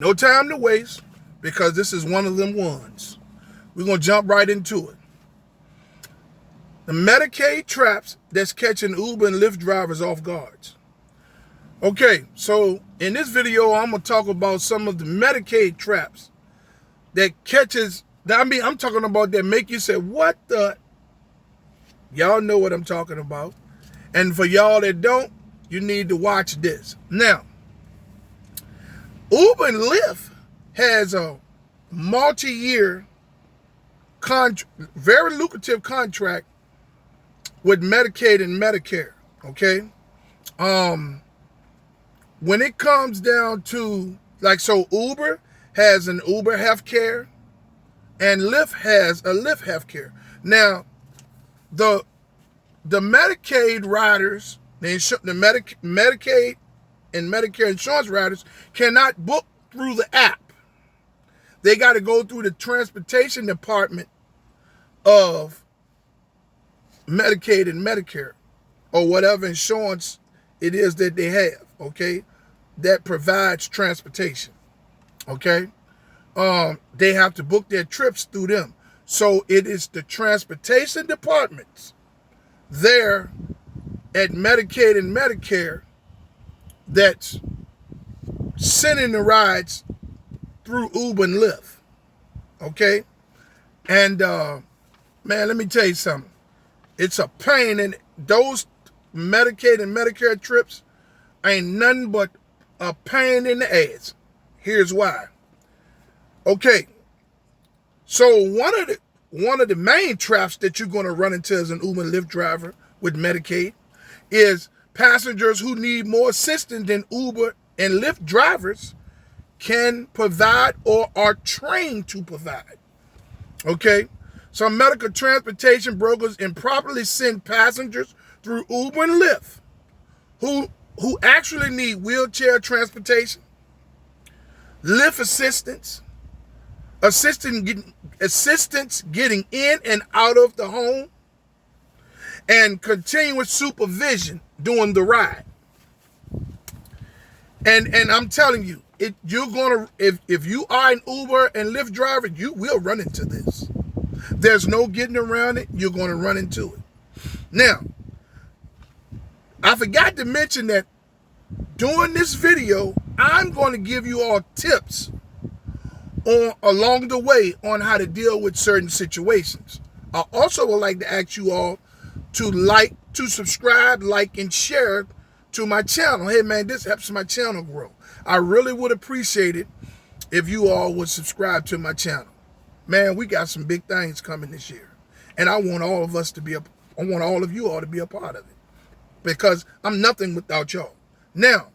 No time to waste because this is one of them ones. We're going to jump right into it. The Medicaid traps that's catching Uber and Lyft drivers off guard. Okay, so in this video, I'm going to talk about some of the Medicaid traps that I'm talking about that make you say, what the? Y'all know what I'm talking about. And for y'all that don't, you need to watch this. Now, Uber and Lyft has a multi-year, very lucrative contract with Medicaid and Medicare, okay? When it comes down to, Uber has an Uber healthcare and Lyft has a Lyft healthcare. Now, the Medicaid riders, Medicaid and Medicare insurance riders cannot book through the app. They got to go through the transportation department of Medicaid and Medicare or whatever insurance it is that they have, okay, that provides transportation, okay? They have to book their trips through them. So it is the transportation departments there at Medicaid and Medicare that's sending the rides through Uber and Lyft, okay? And, man, let me tell you something. It's a pain, and those Medicaid and Medicare trips ain't nothing but a pain in the ass. Here's why. Okay, so one of the main traps that you're going to run into as an Uber and Lyft driver with Medicaid is passengers who need more assistance than Uber and Lyft drivers can provide or are trained to provide. Okay? Some medical transportation brokers improperly send passengers through Uber and Lyft who actually need wheelchair transportation, Lyft assistance getting in and out of the home, and continuous supervision during the ride. And I'm telling you, if you are an Uber and Lyft driver, you will run into this. There's no getting around it. You're going to run into it. Now, I forgot to mention that during this video, I'm going to give you all tips along the way on how to deal with certain situations. I also would like to ask you all to subscribe, like, and share to my channel. Hey, man, this helps my channel grow. I really would appreciate it if you all would subscribe to my channel. Man, we got some big things coming this year, and I want all of you all to be a part of it, because I'm nothing without y'all. Now,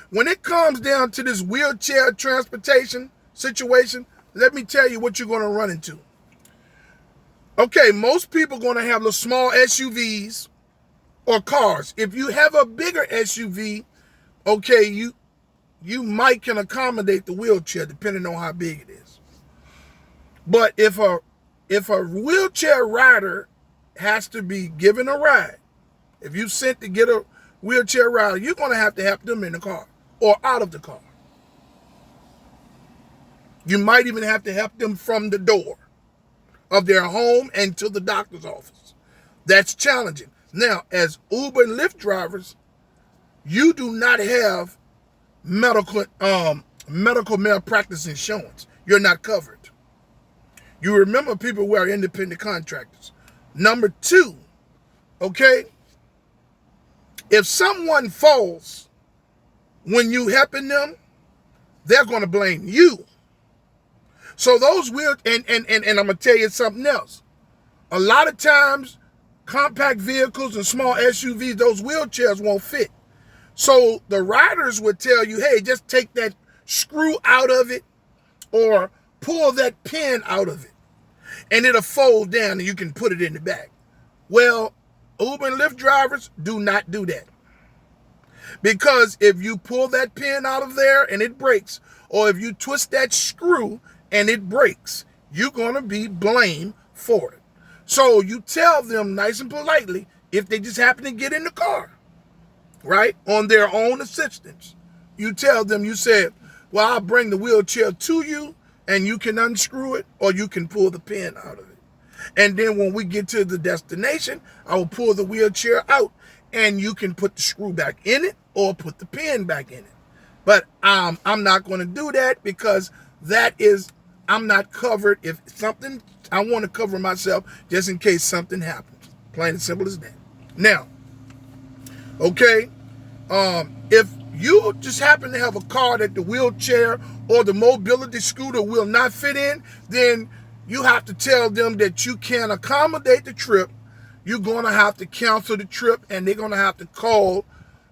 when it comes down to this wheelchair transportation situation, let me tell you what you're going to run into. Okay, most people are going to have little small SUVs or cars. If you have a bigger SUV, okay, you might can accommodate the wheelchair depending on how big it is. But if a wheelchair rider has to be given a ride, if you sent to get a wheelchair rider, you're going to have to help them in the car or out of the car. You might even have to help them from the door of their home and to the doctor's office. That's challenging. Now, as Uber and Lyft drivers, you do not have medical malpractice insurance. You're not covered. You remember, people who are independent contractors. Number two, okay, if someone falls when you helping them, they're going to blame you. So those and I'm going to tell you something else. A lot of times, compact vehicles and small SUVs, those wheelchairs won't fit. So the riders would tell you, hey, just take that screw out of it or pull that pin out of it, and it'll fold down and you can put it in the back. Well, Uber and Lyft drivers do not do that. Because if you pull that pin out of there and it breaks, or if you twist that screw and it breaks, you're going to be blamed for it. So you tell them nice and politely, if they just happen to get in the car, right, on their own assistance, you tell them, you said, Well, I'll bring the wheelchair to you and you can unscrew it or you can pull the pin out of it. And then when we get to the destination, I will pull the wheelchair out and you can put the screw back in it or put the pin back in it. But I'm not going to do that because I'm not covered. If something, I want to cover myself just in case something happens. Plain and simple as that. Now, okay, if you just happen to have a car that the wheelchair or the mobility scooter will not fit in, then you have to tell them that you can't accommodate the trip. You're going to have to cancel the trip and they're going to have to call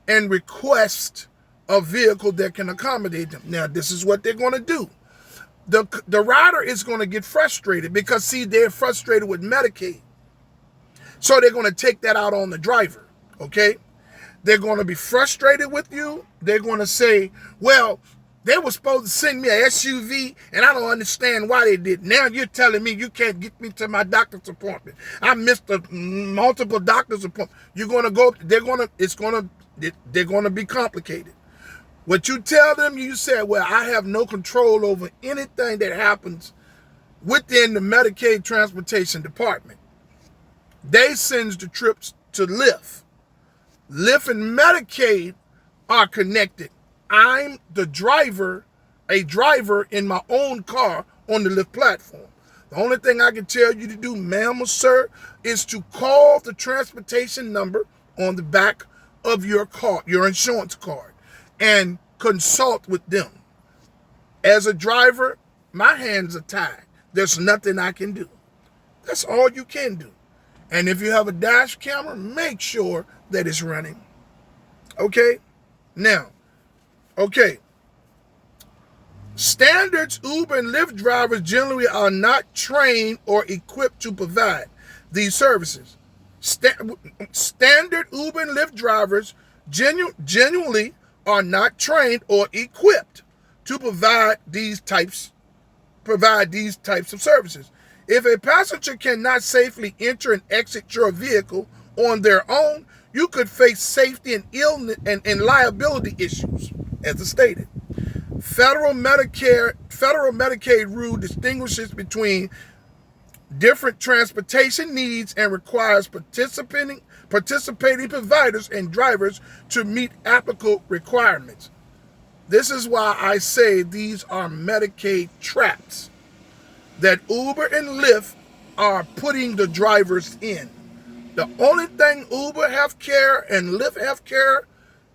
and request a vehicle that can accommodate them. Now, this is what they're going to do. The rider is going to get frustrated because, see, they're frustrated with Medicaid. So they're going to take that out on the driver, okay? They're going to be frustrated with you. They're going to say, well, they were supposed to send me an SUV, and I don't understand why they did. Now you're telling me you can't get me to my doctor's appointment. I missed multiple doctor's appointments. You're going to go, they're going to be complicated. What you tell them, you say, well, I have no control over anything that happens within the Medicaid transportation department. They send the trips to Lyft. Lyft and Medicaid are connected. I'm the driver, a driver in my own car on the Lyft platform. The only thing I can tell you to do, ma'am or sir, is to call the transportation number on the back of your car, your insurance card, and consult with them. As a driver, my hands are tied. There's nothing I can do. That's all you can do. And if you have a dash camera, make sure that it's running. Okay? Now, okay. Standards Uber and Lyft drivers generally are not trained or equipped to provide these services. Standard Uber and Lyft drivers genuinely are not trained or equipped to provide these types of services. If a passenger cannot safely enter and exit your vehicle on their own, you could face safety and illness and liability issues, as stated. Federal Medicaid rule distinguishes between different transportation needs and requires participating providers and drivers to meet applicable requirements. This is why I say these are Medicaid traps that Uber and Lyft are putting the drivers in. The only thing Uber Healthcare and Lyft Healthcare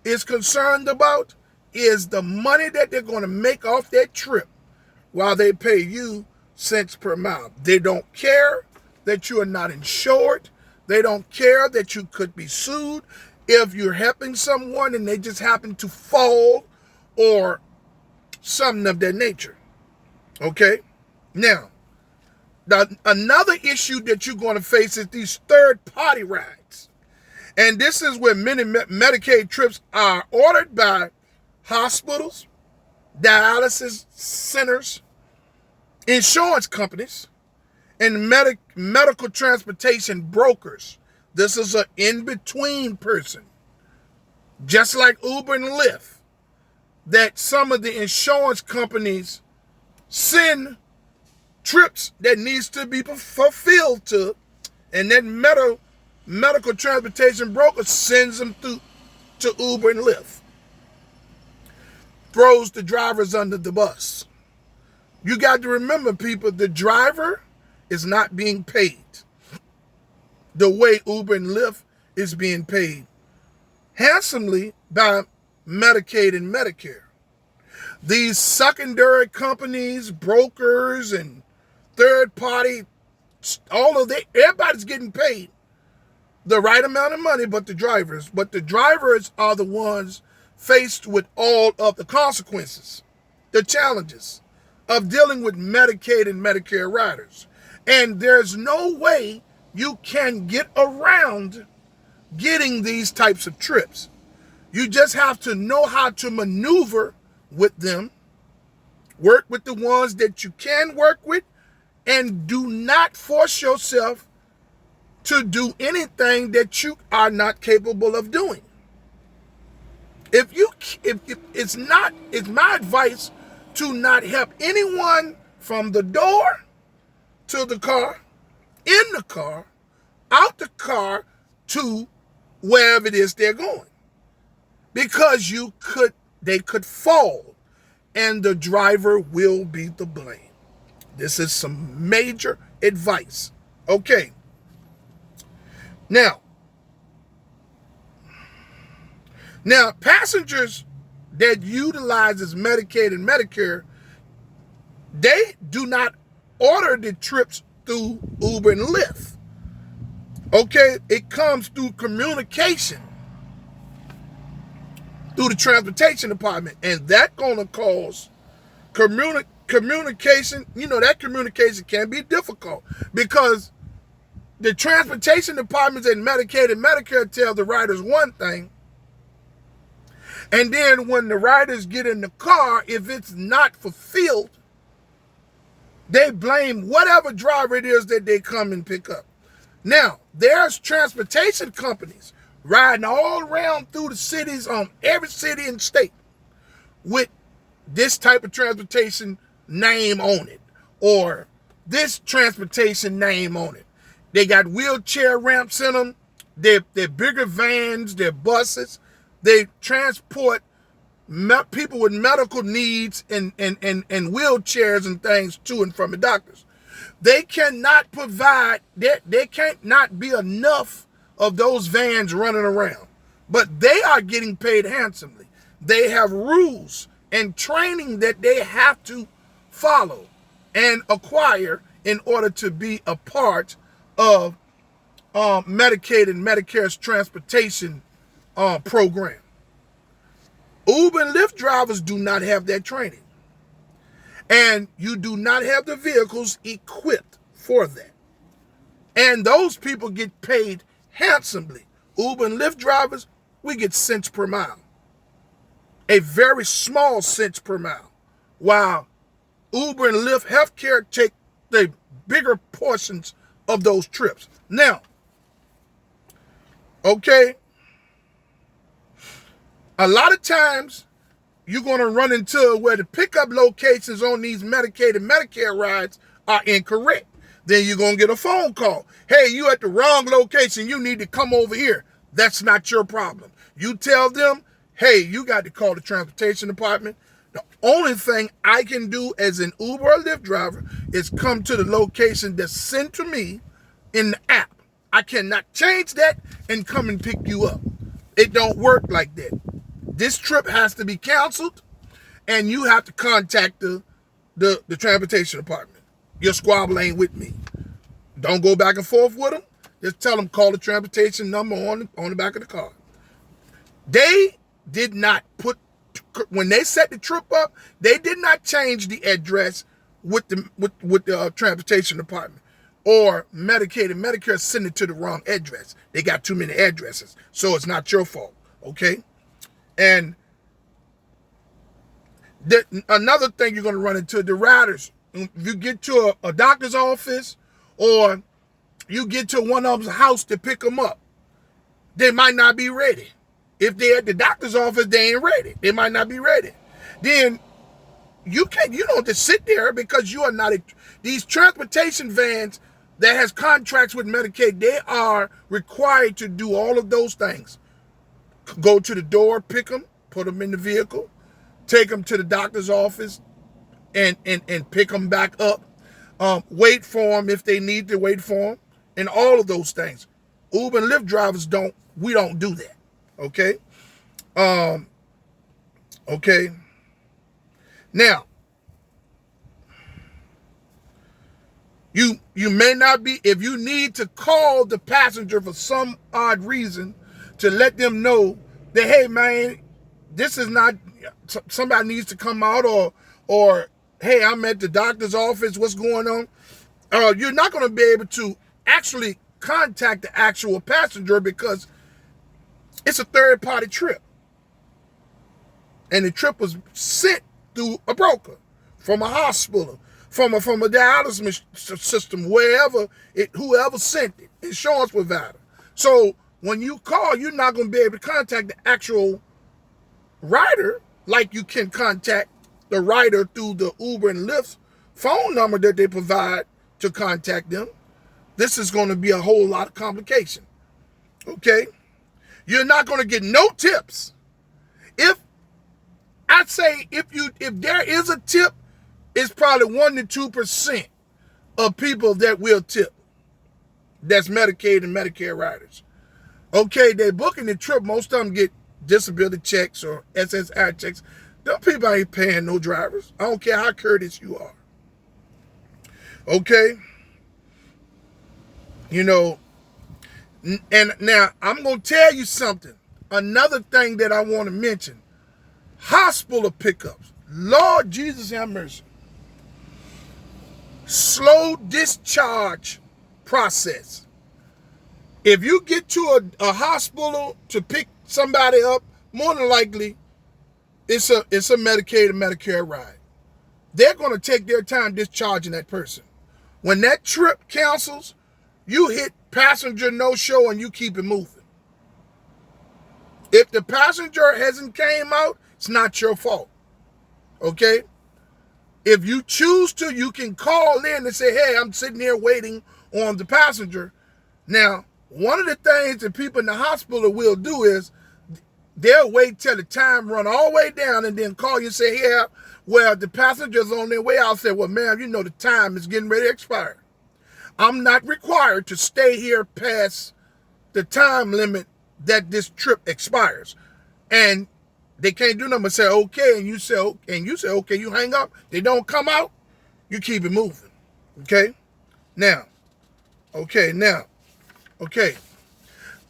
is concerned about is the money that they're going to make off that trip while they pay you cents per mile. They don't care that you are not insured. They don't care that you could be sued if you're helping someone and they just happen to fall or something of that nature. Okay? Now, another issue that you're going to face is these third-party rides. And this is where many Medicaid trips are ordered by hospitals, dialysis centers, insurance companies, and medical transportation brokers. This is an in-between person, just like Uber and Lyft, that some of the insurance companies send trips that needs to be fulfilled to, and then medical transportation broker sends them to Uber and Lyft. Throws the drivers under the bus. You got to remember, people, the driver is not being paid the way Uber and Lyft is being paid handsomely by Medicaid and Medicare. These secondary companies, brokers, and third party, everybody's getting paid the right amount of money but the drivers. But the drivers are the ones faced with all of the consequences, the challenges of dealing with Medicaid and Medicare riders. And there's no way you can get around getting these types of trips. You just have to know how to maneuver with them, work with the ones that you can work with, and do not force yourself to do anything that you are not capable of doing. It's my advice to not help anyone from the door to the car, in the car, out the car, to wherever it is they're going. Because they could fall, and the driver will be to blame. This is some major advice. Okay. Now, passengers that utilizes Medicaid and Medicare, they do not order the trips through Uber and Lyft. Okay, it comes through communication, through the transportation department, and that's gonna cause communication. That communication can be difficult because the transportation departments in Medicaid and Medicare tell the riders one thing, and then when the riders get in the car, if it's not fulfilled, they blame whatever driver it is that they come and pick up. Now, there's transportation companies riding all around through the cities, on every city and state, with this type of transportation name on it, or this transportation name on it. They got wheelchair ramps in them. They're bigger vans, they're buses. They transport people with medical needs and wheelchairs and things to and from the doctors. They cannot provide, there can't not be enough of those vans running around. But they are getting paid handsomely. They have rules and training that they have to follow and acquire in order to be a part of Medicaid and Medicare's transportation program. Uber and Lyft drivers do not have that training. And you do not have the vehicles equipped for that. And those people get paid handsomely. Uber and Lyft drivers, we get cents per mile. A very small cents per mile. While Uber and Lyft healthcare take the bigger portions of those trips. Now, okay, a lot of times you're going to run into where the pickup locations on these Medicaid and Medicare rides are incorrect. Then you're going to get a phone call. Hey, you at the wrong location. You need to come over here. That's not your problem. You tell them, hey, you got to call the transportation department. The only thing I can do as an Uber or Lyft driver is come to the location that's sent to me in the app. I cannot change that and come and pick you up. It don't work like that. This trip has to be canceled, and you have to contact the transportation department. Your squabble ain't with me. Don't go back and forth with them. Just tell them, call the transportation number on the back of the car. They did not put, when they set the trip up, they did not change the address with the transportation department. Or Medicaid and Medicare send it to the wrong address. They got too many addresses. So it's not your fault. Okay? And another thing you're going to run into, the riders. If you get to a doctor's office, or you get to one of them's house to pick them up, they might not be ready. If they're at the doctor's office, they ain't ready. They might not be ready. Then you don't just sit there, because you are not these transportation vans that has contracts with Medicaid. They are required to do all of those things. Go to the door, pick them, put them in the vehicle, take them to the doctor's office, and pick them back up. Wait for them if they need to wait for them, and all of those things. Uber and Lyft drivers we don't do that. Okay? Okay. Now, you may not be, if you need to call the passenger for some odd reason to let them know that, hey man, this is not, somebody needs to come out, or hey, I'm at the doctor's office, what's going on? You're not going to be able to actually contact the actual passenger, because it's a third-party trip. And the trip was sent through a broker, from a hospital, from a dialysis system, whoever sent it, insurance provider. So when you call, you're not going to be able to contact the actual rider like you can contact the rider through the Uber and Lyft phone number that they provide to contact them, this is going to be a whole lot of complication. Okay? You're not going to get no tips. If I'd say if there is a tip, it's probably 1% to 2% of people that will tip. That's Medicaid and Medicare riders. Okay, they're booking the trip. Most of them get disability checks or SSI checks. Them people ain't paying no drivers. I don't care how courteous you are. Okay? You know, and now I'm going to tell you something. Another thing that I want to mention. Hospital pickups. Lord Jesus have mercy. Slow discharge process. If you get to a hospital to pick somebody up, more than likely, it's a Medicaid and Medicare ride. They're going to take their time discharging that person. When that trip cancels, you hit passenger no-show and you keep it moving. If the passenger hasn't came out, it's not your fault. Okay? If you choose to, you can call in and say, hey, I'm sitting here waiting on the passenger. Now, one of the things that people in the hospital will do is they'll wait till the time run all the way down and then call you and say, yeah, well, the passenger's on their way out. I'll say, well, ma'am, you know the time is getting ready to expire. I'm not required to stay here past the time limit that this trip expires. And they can't do nothing but say, okay, and you say, okay, you hang up. They don't come out, you keep it moving. Okay? Now.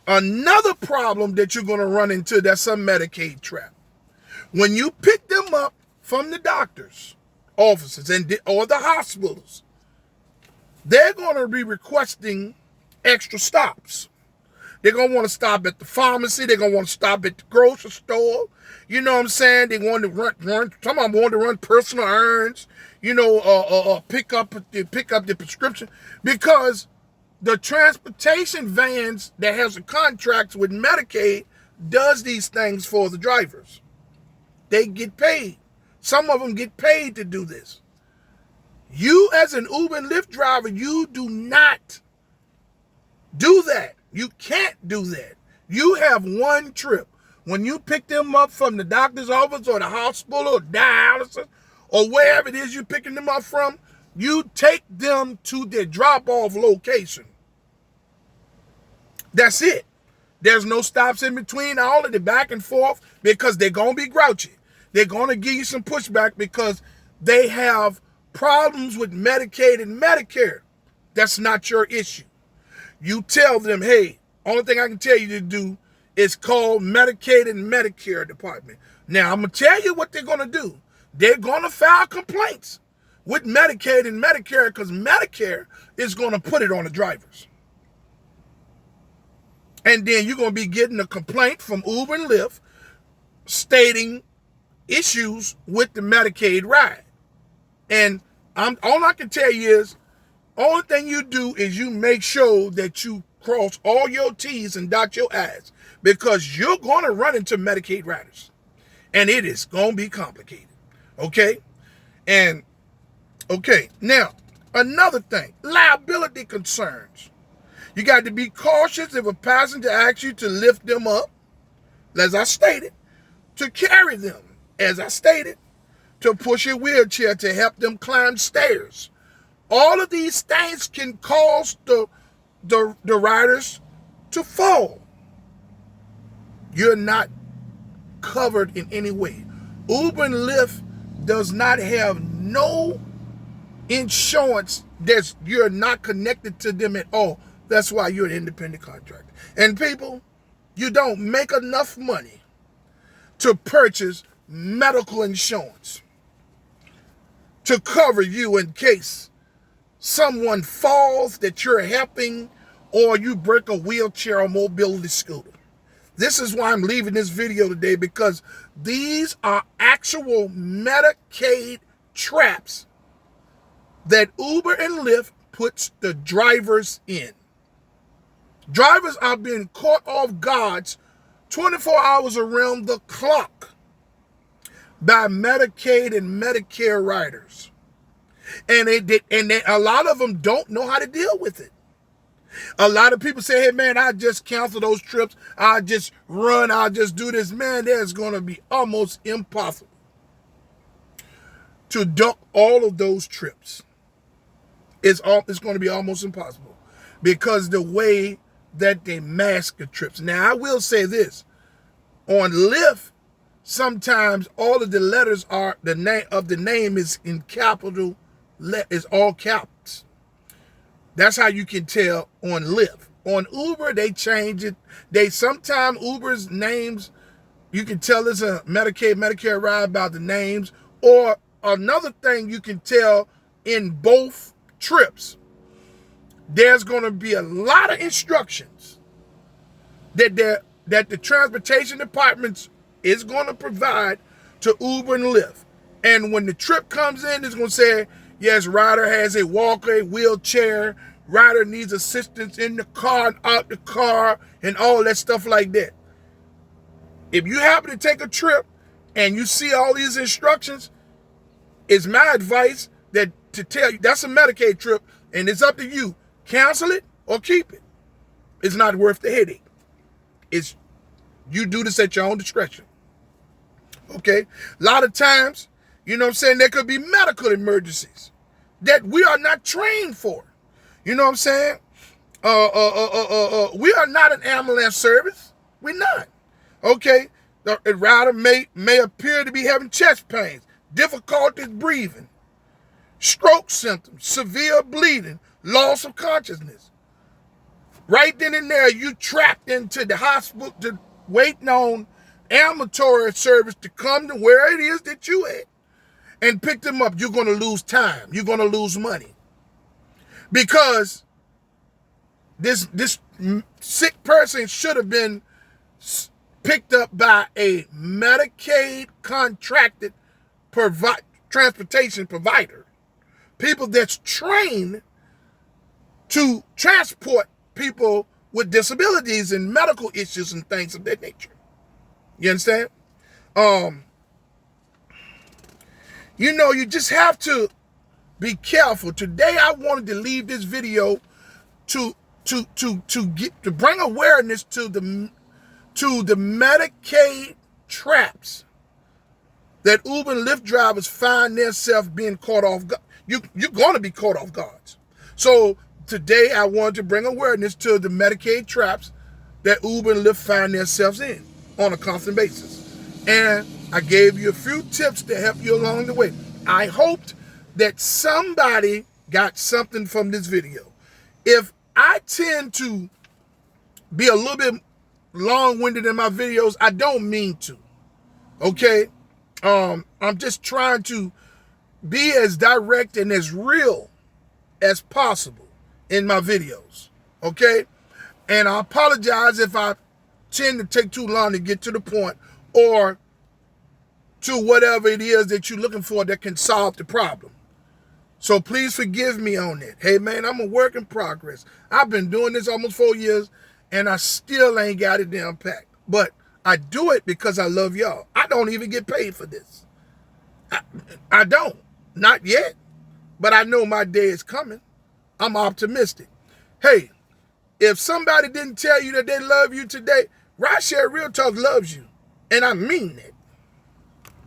Another problem that you're going to run into, that's some Medicaid trap. When you pick them up from the doctor's offices or the hospitals, they're going to be requesting extra stops. They're going to want to stop at the pharmacy. They're going to want to stop at the grocery store. You know what I'm saying? They want to run. Some of them want to run personal errands. You know, pick up the prescription, because the transportation vans that has a contract with Medicaid does these things for the drivers. They get paid. Some of them get paid to do this. You as an Uber and Lyft driver, you do not do that. You can't do that. You have one trip. When you pick them up from the doctor's office or the hospital or dialysis or wherever it is you're picking them up from, you take them to their drop-off location. That's it. There's no stops in between, all of the back and forth, because they're going to be grouchy. They're going to give you some pushback because they have problems with Medicaid and Medicare. That's not your issue. You tell them, hey, only thing I can tell you to do is call Medicaid and Medicare department. Now, I'm going to tell you what they're going to do. They're going to file complaints with Medicaid and Medicare because Medicare is going to put it on the drivers. And then you're going to be getting a complaint from Uber and Lyft stating issues with the Medicaid ride. And all I can tell you is, only thing you do is you make sure that you cross all your T's and dot your I's, because you're going to run into Medicaid riders. And it is going to be complicated. Okay? And, okay, now, another thing, liability concerns. You got to be cautious if a passenger asks you to lift them up, as I stated, to carry them, as I stated, to push a wheelchair to help them climb stairs. All of these things can cause the riders to fall. You're not covered in any way. Uber and Lyft does not have no insurance. You're not connected to them at all. That's why you're an independent contractor. And people, you don't make enough money to purchase medical insurance to cover you in case someone falls that you're helping, or you break a wheelchair or mobility scooter. This is why I'm leaving this video today, because these are actual Medicaid traps that Uber and Lyft puts the drivers in. Drivers are being caught off guard 24 hours around the clock. by Medicaid and Medicare riders. And a lot of them don't know how to deal with it. A lot of people say, hey, man, I just cancel those trips. I just run. I'll just do this. Man, that's going to be almost impossible to duck all of those trips. It's going to be almost impossible because the way that they mask the trips. Now, I will say this. On Lyft, sometimes all of the letters are, the name of the name is in capital, is all caps. That's how you can tell on Lyft. On Uber, they change it. Sometimes Uber's names, you can tell it's a Medicaid, Medicare ride by the names. Or another thing you can tell in both trips, there's going to be a lot of instructions that the transportation departments is going to provide to Uber and Lyft. And when the trip comes in, it's going to say, yes, rider has a walker, a wheelchair, rider needs assistance in the car and out the car, and all that stuff like that. If you happen to take a trip and you see all these instructions, it's my advice that to tell you that's a Medicaid trip, and it's up to you. Cancel it or keep it. It's not worth the headache. You do this at your own discretion. Okay? A lot of times, you know what I'm saying, there could be medical emergencies that we are not trained for. You know what I'm saying? We are not an ambulance service. We're not. Okay? The rider may appear to be having chest pains, difficulties breathing, stroke symptoms, severe bleeding, loss of consciousness. Right then and there, you trapped into the hospital, waiting on ambulatory service to come to where it is that you at and pick them up. You're going to lose time. You're going to lose money. Because this sick person should have been picked up by a Medicaid contracted transportation provider. People that's trained to transport people with disabilities and medical issues and things of that nature. You understand? You just have to be careful. Today I wanted to leave this video to bring awareness to the Medicaid traps that Uber and Lyft drivers find themselves being caught off guard. You're going to be caught off guard. So today I wanted to bring awareness to the Medicaid traps that Uber and Lyft find themselves in on a constant basis. And I gave you a few tips to help you along the way. I hoped that somebody got something from this video. If I tend to be a little bit long-winded in my videos, I don't mean to. Okay? I'm just trying to be as direct and as real as possible in my videos. Okay? And I apologize if I tend to take too long to get to the point or to whatever it is that you're looking for that can solve the problem. So please forgive me on that. Hey, man, I'm a work in progress. I've been doing this almost 4 years, and I still ain't got it down packed. But I do it because I love y'all. I don't even get paid for this. I don't. Not yet. But I know my day is coming. I'm optimistic. Hey, if somebody didn't tell you that they love you today, Rideshare Real Talk loves you. And I mean that.